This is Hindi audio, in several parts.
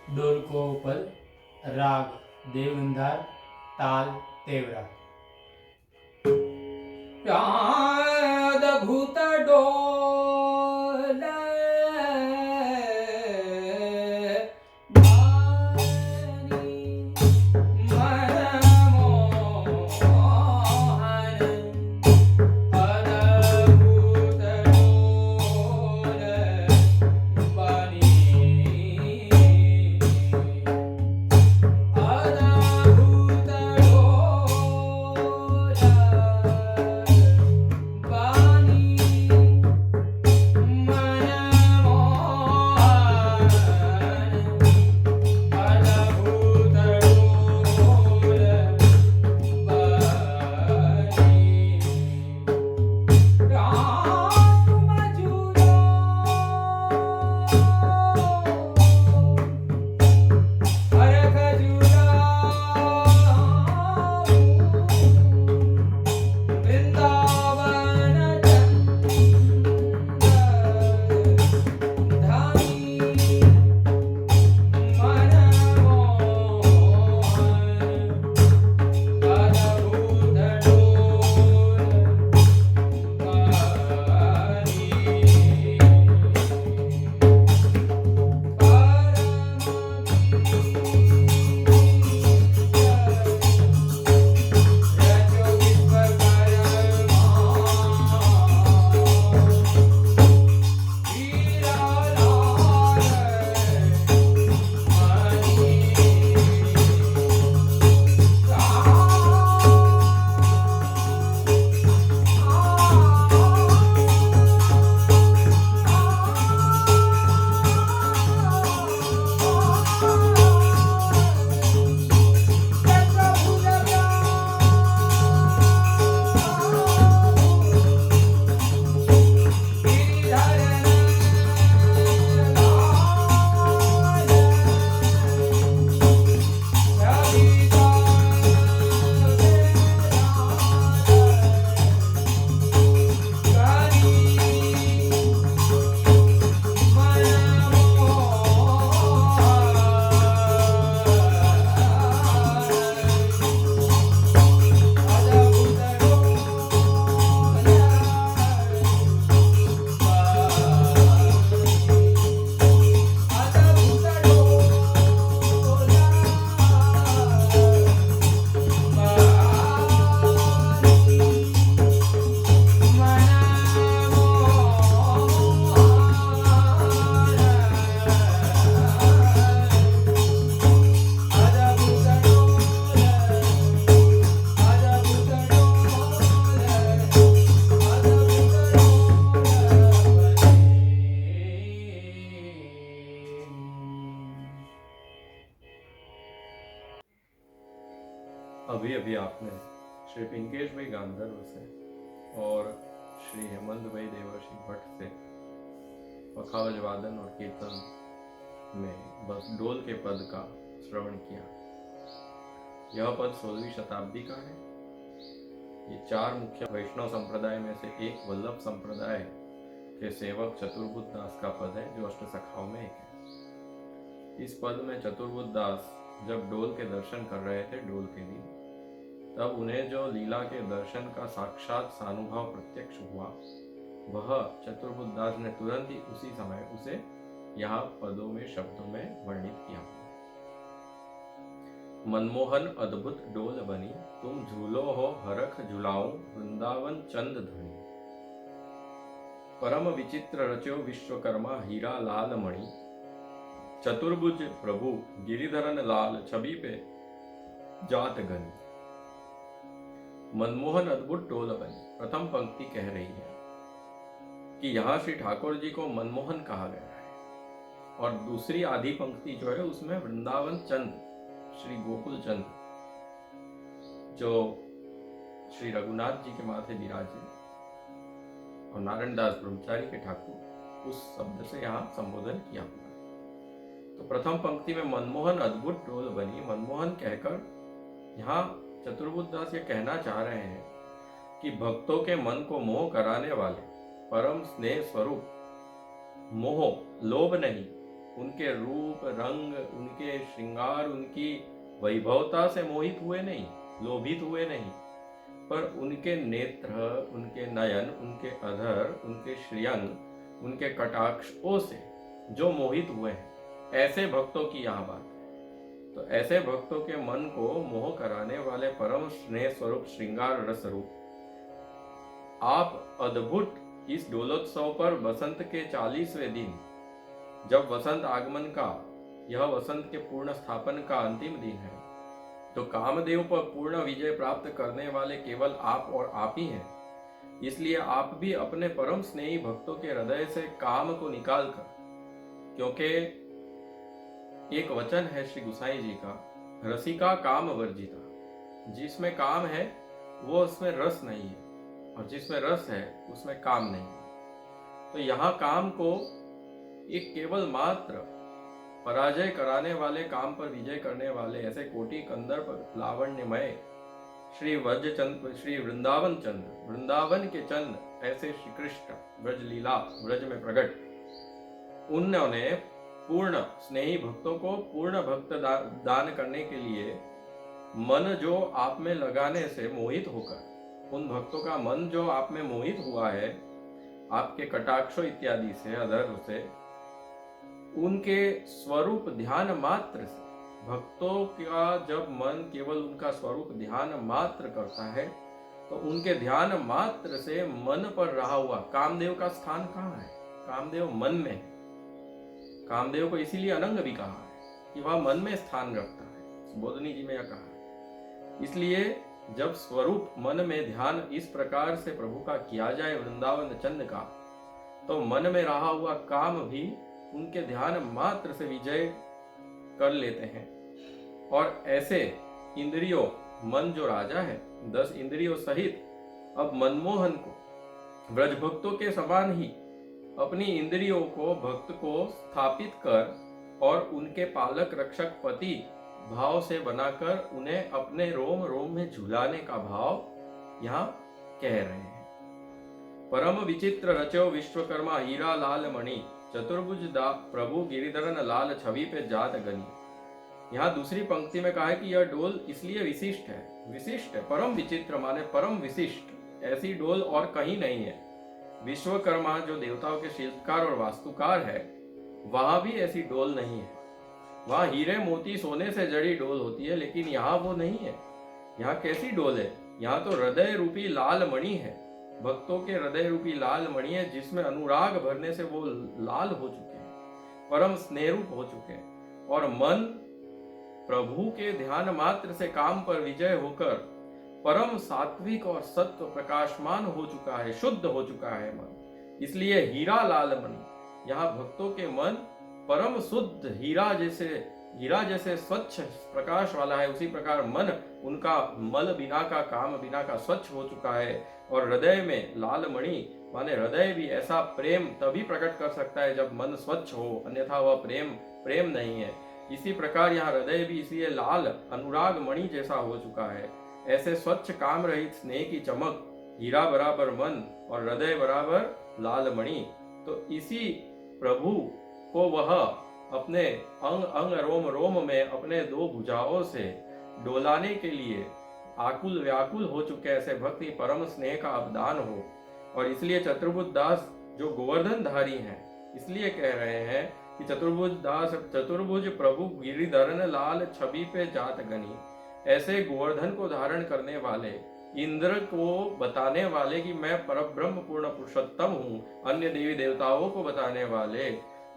डोलकोपल, राग देवगंधार, ताल तेवरा। अद्भुत डोल अभी अभी आपने श्री पिंकेश भाई गांधर्व से और श्री हेमंत भाई देवर्षि भट्ट से पखावज वादन और कीर्तन में बस डोल के पद का श्रवण किया। यह पद 16वीं शताब्दी का है। ये चार मुख्य वैष्णव संप्रदाय में से एक वल्लभ संप्रदाय के सेवक चतुर्बुद्ध दास का पद है, जो अष्टसखाओं में एक है। इस पद में चतुर्बुद्ध दास जब डोल के दर्शन कर रहे थे डोल के दिन, तब उन्हें जो लीला के दर्शन का साक्षात सानुभव प्रत्यक्ष हुआ, वह चतुर्बुद्ध दास ने तुरंत ही उसी समय उसे यहाँ पदों में शब्दों में वर्णित किया। मनमोहन अद्भुत डोल बनी, तुम झूलो हो हरख झुलाऊं वृंदावन चंद धनी। परम विचित्र रचो विश्वकर्मा हीरा लाल मणि, चतुर्भुज प्रभु गिरिधरन लाल छवि पे जात गनी। मनमोहन अद्भुत डोल बनी, प्रथम पंक्ति कह रही है कि यहाँ श्री ठाकुर जी को मनमोहन कहा गया है, और दूसरी आधी पंक्ति जो है उसमें वृंदावन चंद श्री गोकुल चंद जो श्री रघुनाथ जी के माथे विराजे और नारायण दास ब्रह्मचारी के ठाकुर, उस शब्द से यहाँ संबोधन किया हुआ है। तो प्रथम पंक्ति में मनमोहन अद्भुत डोल बनी, मनमोहन कहकर यहाँ चतुर्बुद्ध दास ये कहना चाह रहे हैं कि भक्तों के मन को मोह कराने वाले परम स्नेह स्वरूप मोह लोभ नहीं उनके रूप रंग, उनके श्रृंगार, उनकी वैभवता से मोहित हुए नहीं, लोभित हुए नहीं, पर उनके नेत्र, उनके नयन, उनके अधर, उनके श्रियंग, उनके कटाक्षों से जो मोहित हुए हैं, ऐसे भक्तों की यहाँ बात है। तो ऐसे भक्तों के मन को मोह कराने वाले परम स्नेह स्वरूप श्रृंगार रस रूप आप अद्भुत इस डोलोत्सव पर वसंत के 40वें दिन, जब वसंत आगमन का, यह वसंत के पूर्ण स्थापन का अंतिम दिन है, तो कामदेव पर पूर्ण विजय प्राप्त करने वाले केवल आप और आप ही हैं। इसलिए आप भी अपने परम स्नेही भक्तों के हृदय से काम को निकाल कर, क्योंकि एक वचन है श्री गुसाई जी का, रसिका काम वर्जिता, जिसमें काम है वो उसमें रस नहीं है, और जिसमें रस है उसमें काम नहीं है। तो यहाँ काम को एक केवल मात्र पराजय कराने वाले, काम पर विजय करने वाले ऐसे कोटि कंदर्प लावण्यमय श्री व्रजचंद्र, श्री वृंदावन चंद्र, वृंदावन के चंद्र, ऐसे श्री कृष्ण व्रज लीला व्रज में प्रकट, उन्होंने पूर्ण स्नेही भक्तों को पूर्ण भक्त दान करने के लिए मन जो आप में लगाने से मोहित होकर, उन भक्तों का मन जो आप में मोहित हुआ है आपके कटाक्षों इत्यादि से, अधर से, उनके स्वरूप ध्यान मात्र से, भक्तों का जब मन केवल उनका स्वरूप ध्यान मात्र करता है, तो उनके ध्यान मात्र से मन पर रहा हुआ कामदेव का स्थान कहाँ है? कामदेव मन में है। कामदेव को इसीलिए अनंग भी कहा है कि वह मन में स्थान रखता है, बोधनी जी में यह कहा है। इसलिए जब स्वरूप मन में ध्यान इस प्रकार से प्रभु का किया जाए वृंदावन चंद का, तो मन में रहा हुआ काम भी उनके ध्यान मात्र से विजय कर लेते हैं। और ऐसे इंद्रियों, मन जो राजा है 10 इंद्रियों सहित, अब मनमोहन को ब्रज भक्तों के समान ही अपनी इंद्रियों को भक्त को स्थापित कर और उनके पालक रक्षक पति भाव से बनाकर उन्हें अपने रोम रोम में झुलाने का भाव यहाँ कह रहे हैं। परम विचित्र रचो विश्वकर्मा हीरा लाल मणि, चतुर्भुज प्रभु गिरिधरन लाल छवि पे जात गनी। यहाँ दूसरी पंक्ति में कहा है कि यह डोल इसलिए विशिष्ट है, विशिष्ट है, परम विचित्र माने परम विशिष्ट, ऐसी डोल और कहीं नहीं है। विश्वकर्मा जो देवताओं के शिल्पकार और वास्तुकार है, वहां भी ऐसी डोल नहीं है। वहां हीरे मोती सोने से जड़ी डोल होती है, लेकिन यहाँ वो नहीं है। यहाँ कैसी डोल है? यहाँ तो हृदय रूपी लाल मणि है, भक्तों के हृदय रूपी लाल मणि है, जिसमें अनुराग भरने से वो लाल हो चुके हैं, परम स्नेहरूप हो चुके हैं, और मन प्रभु के ध्यान मात्र से काम पर विजय होकर परम सात्विक और सत्व प्रकाशमान हो चुका है, शुद्ध हो चुका है मन। इसलिए हीरा लाल मणि, यहाँ भक्तों के मन परम शुद्ध हीरा जैसे स्वच्छ प्रकाश वाला है, उसी प्रकार मन उनका मल बिना का, काम बिना का स्वच्छ हो चुका है। और हृदय में लाल मणि माने हृदय भी ऐसा प्रेम तभी प्रकट कर सकता है जब मन स्वच्छ हो, अन्यथा वह प्रेम नहीं है। इसी प्रकार यहाँ हृदय भी इसलिए लाल अनुराग मणि जैसा हो चुका है। ऐसे स्वच्छ काम रहित स्नेह की चमक, हीरा बराबर मन और हृदय बराबर लाल मणि। तो इसी प्रभु को वह अपने अंग अंग रोम रोम में अपने 2 भुजाओं से डोलाने के लिए आकुल व्याकुल हो चुके ऐसे भक्ति परम स्नेह का अवदान हो। और इसलिए चतुर्भुज दास जो गोवर्धन धारी हैं, इसलिए कह रहे हैं कि चतुर्भुज प्रभु गिरिधरन लाल छवि पे जात गनी। ऐसे गोवर्धन को धारण करने वाले, इंद्र को बताने वाले कि मैं परब्रह्म पूर्ण पुरुषोत्तम हूँ, अन्य देवी देवताओं को बताने वाले,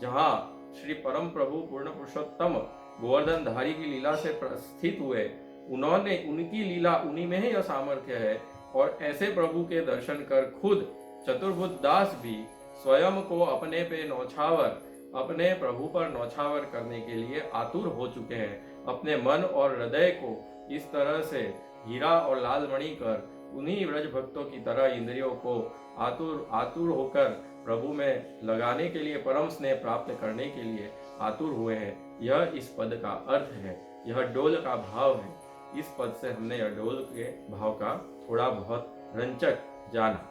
जहाँ श्री परम प्रभु पूर्ण पुरुषोत्तम गोवर्धन धारी की लीला से स्थित हुए, उन्होंने उनकी लीला, उन्हीं में ही यह सामर्थ्य है। और ऐसे प्रभु के दर्शन कर खुद चतुर्भुज दास भी स्वयं को अपने पे नौछावर, अपने प्रभु पर नौछावर करने के लिए आतुर हो चुके हैं। अपने मन और हृदय को इस तरह से हीरा और लाल मणि कर उन्हीं व्रज भक्तों की तरह इंद्रियों को आतुर होकर प्रभु में लगाने के लिए, परम स्नेह प्राप्त करने के लिए आतुर हुए हैं। यह इस पद का अर्थ है, यह डोल का भाव है। इस पद से हमने यह डोल के भाव का थोड़ा बहुत रंचक जाना।